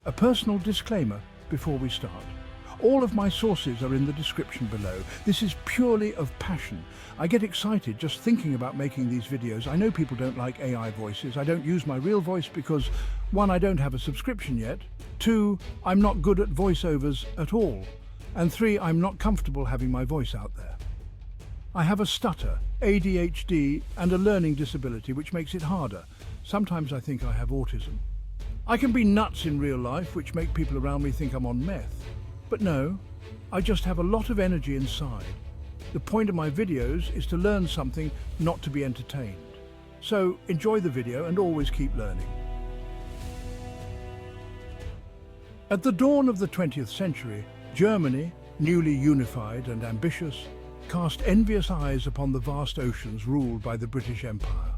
A personal disclaimer before we start. All of my sources are in the description below. This is purely of passion. I get excited just thinking about making these videos. I know people don't like AI voices. I don't use my real voice because, one, I don't have a subscription yet. Two, I'm not good at voiceovers at all. And three, I'm not comfortable having my voice out there. I have a stutter, ADHD, and a learning disability which makes it harder. Sometimes I think I have autism. I can be nuts in real life, which make people around me think I'm on meth. But no, I just have a lot of energy inside. The point of my videos is to learn something, not to be entertained. So enjoy the video and always keep learning. At the dawn of the 20th century, Germany, newly unified and ambitious, cast envious eyes upon the vast oceans ruled by the British Empire.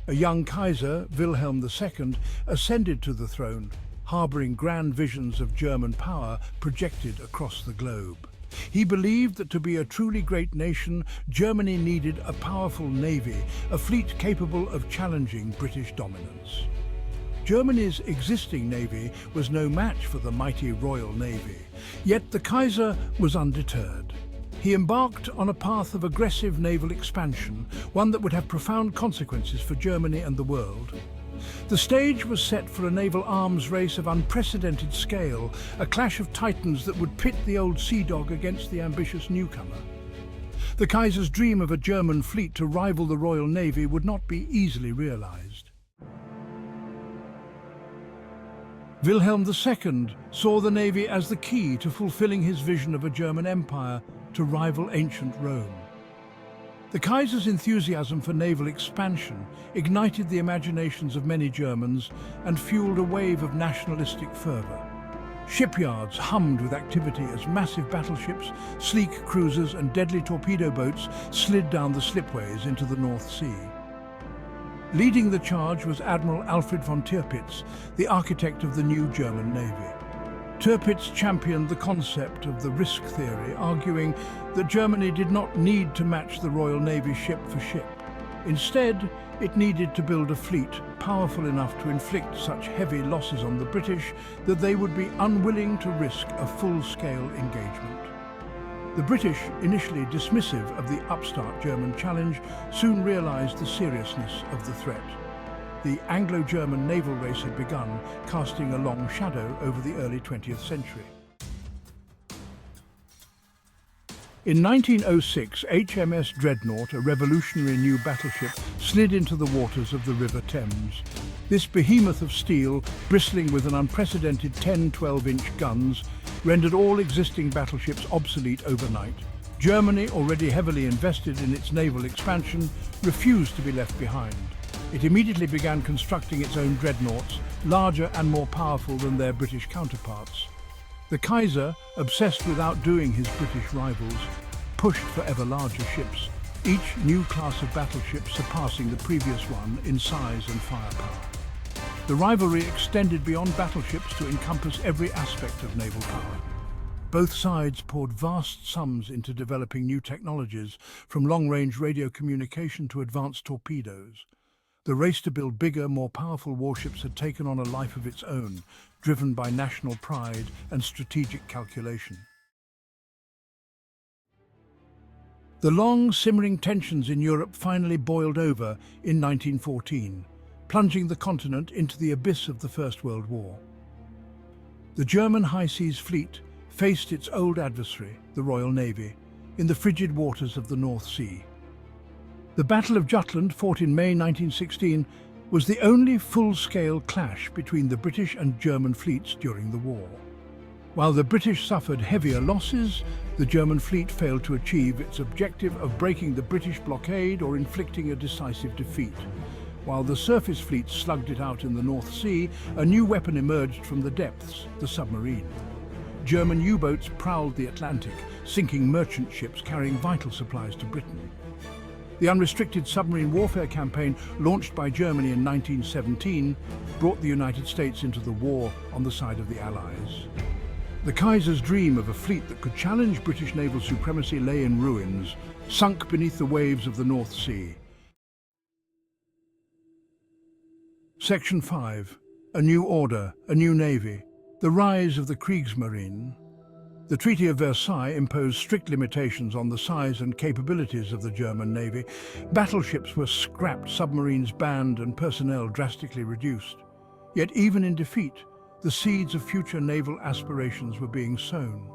A young Kaiser, Wilhelm II, ascended to the throne, harbouring grand visions of German power projected across the globe. He believed that to be a truly great nation, Germany needed a powerful navy, a fleet capable of challenging British dominance. Germany's existing navy was no match for the mighty Royal Navy, yet the Kaiser was undeterred. He embarked on a path of aggressive naval expansion, one that would have profound consequences for Germany and the world. The stage was set for a naval arms race of unprecedented scale, a clash of titans that would pit the old sea dog against the ambitious newcomer. The Kaiser's dream of a German fleet to rival the Royal Navy would not be easily realized. Wilhelm II saw the Navy as the key to fulfilling his vision of a German empire to rival ancient Rome. The Kaiser's enthusiasm for naval expansion ignited the imaginations of many Germans and fueled a wave of nationalistic fervour. Shipyards hummed with activity as massive battleships, sleek cruisers and deadly torpedo boats slid down the slipways into the North Sea. Leading the charge was Admiral Alfred von Tirpitz, the architect of the new German Navy. Tirpitz championed the concept of the risk theory, arguing that Germany did not need to match the Royal Navy ship for ship. Instead, it needed to build a fleet powerful enough to inflict such heavy losses on the British that they would be unwilling to risk a full-scale engagement. The British, initially dismissive of the upstart German challenge, soon realized the seriousness of the threat. The Anglo-German naval race had begun, casting a long shadow over the early 20th century. In 1906, HMS Dreadnought, a revolutionary new battleship, slid into the waters of the River Thames. This behemoth of steel, bristling with an unprecedented 10-12-inch guns, rendered all existing battleships obsolete overnight. Germany, already heavily invested in its naval expansion, refused to be left behind. It immediately began constructing its own dreadnoughts, larger and more powerful than their British counterparts. The Kaiser, obsessed with outdoing his British rivals, pushed for ever larger ships, each new class of battleship surpassing the previous one in size and firepower. The rivalry extended beyond battleships to encompass every aspect of naval power. Both sides poured vast sums into developing new technologies, from long-range radio communication to advanced torpedoes. The race to build bigger, more powerful warships had taken on a life of its own, driven by national pride and strategic calculation. The long, simmering tensions in Europe finally boiled over in 1914, plunging the continent into the abyss of the First World War. The German High Seas Fleet faced its old adversary, the Royal Navy, in the frigid waters of the North Sea. The Battle of Jutland, fought in May 1916, was the only full-scale clash between the British and German fleets during the war. While the British suffered heavier losses, the German fleet failed to achieve its objective of breaking the British blockade or inflicting a decisive defeat. While the surface fleet slugged it out in the North Sea, a new weapon emerged from the depths, the submarine. German U-boats prowled the Atlantic, sinking merchant ships carrying vital supplies to Britain. The unrestricted submarine warfare campaign, launched by Germany in 1917, brought the United States into the war on the side of the Allies. The Kaiser's dream of a fleet that could challenge British naval supremacy lay in ruins, sunk beneath the waves of the North Sea. Section 5. A new order, a new navy. The rise of the Kriegsmarine. The Treaty of Versailles imposed strict limitations on the size and capabilities of the German Navy. Battleships were scrapped, submarines banned, and personnel drastically reduced. Yet even in defeat, the seeds of future naval aspirations were being sown.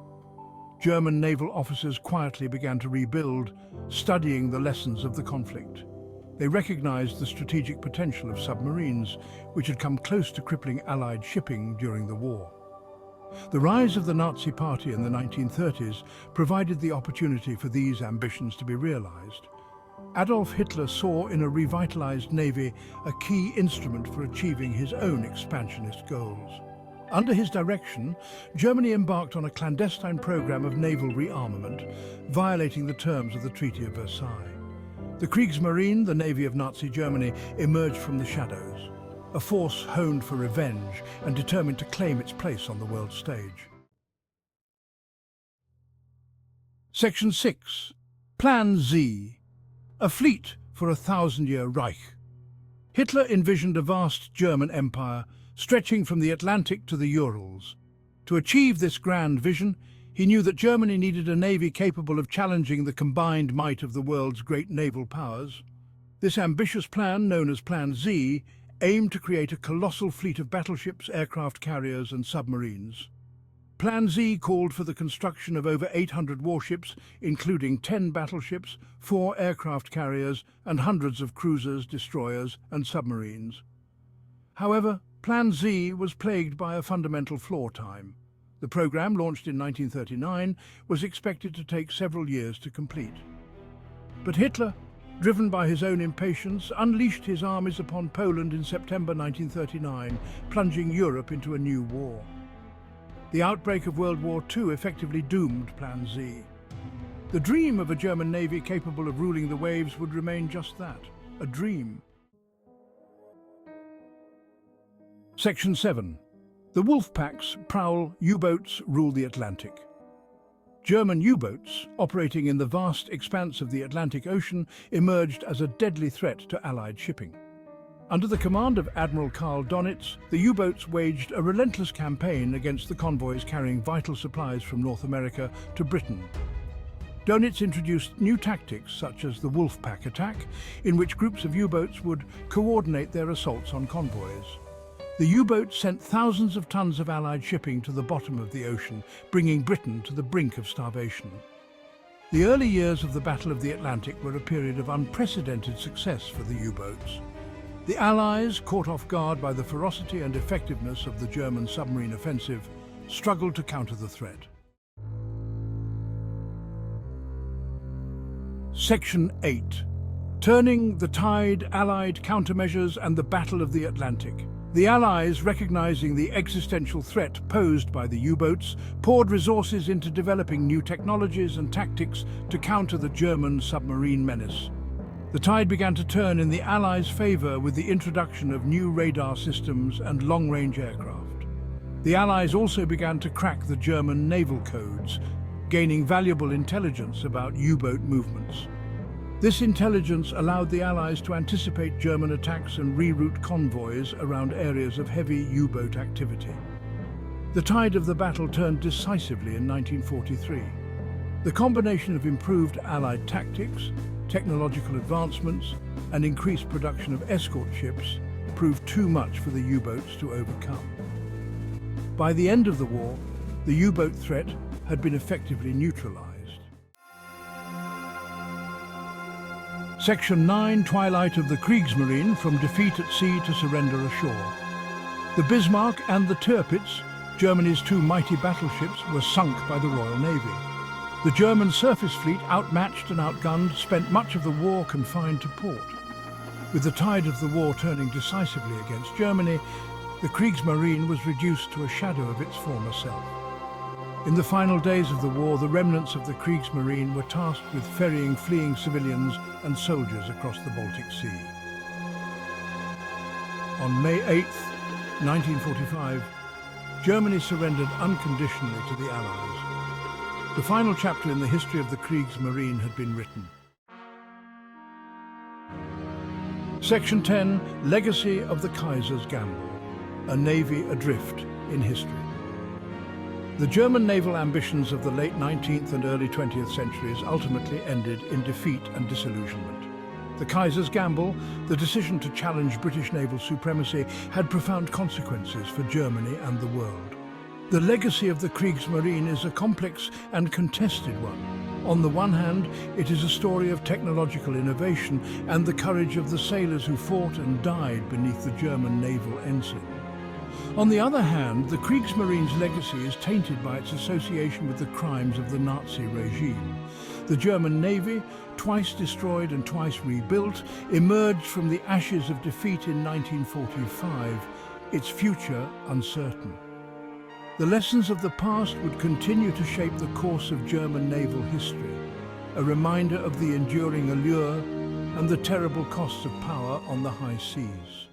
German naval officers quietly began to rebuild, studying the lessons of the conflict. They recognized the strategic potential of submarines, which had come close to crippling Allied shipping during the war. The rise of the Nazi Party in the 1930s provided the opportunity for these ambitions to be realized. Adolf Hitler saw in a revitalized navy a key instrument for achieving his own expansionist goals. Under his direction, Germany embarked on a clandestine program of naval rearmament, violating the terms of the Treaty of Versailles. The Kriegsmarine, the navy of Nazi Germany, emerged from the shadows, a force honed for revenge and determined to claim its place on the world stage. Section 6. Plan Z. A fleet for a 1,000-year Reich. Hitler envisioned a vast German empire stretching from the Atlantic to the Urals. To achieve this grand vision, he knew that Germany needed a navy capable of challenging the combined might of the world's great naval powers. This ambitious plan, known as Plan Z, aimed to create a colossal fleet of battleships, aircraft carriers, and submarines. Plan Z called for the construction of over 800 warships, including 10 battleships, 4 aircraft carriers, and hundreds of cruisers, destroyers, and submarines. However, Plan Z was plagued by a fundamental flaw time. The program, launched in 1939, was expected to take several years to complete. But Hitler, driven by his own impatience, unleashed his armies upon Poland in September 1939, plunging Europe into a new war. The outbreak of World War II effectively doomed Plan Z. The dream of a German navy capable of ruling the waves would remain just that, a dream. Section 7. The Wolfpack's prowl U-boats rule the Atlantic. German U-boats, operating in the vast expanse of the Atlantic Ocean, emerged as a deadly threat to Allied shipping. Under the command of Admiral Dönitz, the U-boats waged a relentless campaign against the convoys carrying vital supplies from North America to Britain. Dönitz introduced new tactics such as the Wolfpack attack, in which groups of U-boats would coordinate their assaults on convoys. The U-boats sent thousands of tons of Allied shipping to the bottom of the ocean, bringing Britain to the brink of starvation. The early years of the Battle of the Atlantic were a period of unprecedented success for the U-boats. The Allies, caught off guard by the ferocity and effectiveness of the German submarine offensive, struggled to counter the threat. Section 8. Turning the tide, Allied countermeasures and the Battle of the Atlantic. The Allies, recognizing the existential threat posed by the U-boats, poured resources into developing new technologies and tactics to counter the German submarine menace. The tide began to turn in the Allies' favor with the introduction of new radar systems and long-range aircraft. The Allies also began to crack the German naval codes, gaining valuable intelligence about U-boat movements. This intelligence allowed the Allies to anticipate German attacks and reroute convoys around areas of heavy U-boat activity. The tide of the battle turned decisively in 1943. The combination of improved Allied tactics, technological advancements, and increased production of escort ships proved too much for the U-boats to overcome. By the end of the war, the U-boat threat had been effectively neutralized. Section 9, Twilight of the Kriegsmarine, from defeat at sea to surrender ashore. The Bismarck and the Tirpitz, Germany's 2 mighty battleships, were sunk by the Royal Navy. The German surface fleet, outmatched and outgunned, spent much of the war confined to port. With the tide of the war turning decisively against Germany, the Kriegsmarine was reduced to a shadow of its former self. In the final days of the war, the remnants of the Kriegsmarine were tasked with ferrying fleeing civilians and soldiers across the Baltic Sea. On May 8, 1945, Germany surrendered unconditionally to the Allies. The final chapter in the history of the Kriegsmarine had been written. Section 10, Legacy of the Kaiser's Gamble, a navy adrift in history. The German naval ambitions of the late 19th and early 20th centuries ultimately ended in defeat and disillusionment. The Kaiser's gamble, the decision to challenge British naval supremacy, had profound consequences for Germany and the world. The legacy of the Kriegsmarine is a complex and contested one. On the one hand, it is a story of technological innovation and the courage of the sailors who fought and died beneath the German naval ensign. On the other hand, the Kriegsmarine's legacy is tainted by its association with the crimes of the Nazi regime. The German Navy, twice destroyed and twice rebuilt, emerged from the ashes of defeat in 1945, its future uncertain. The lessons of the past would continue to shape the course of German naval history, a reminder of the enduring allure and the terrible costs of power on the high seas.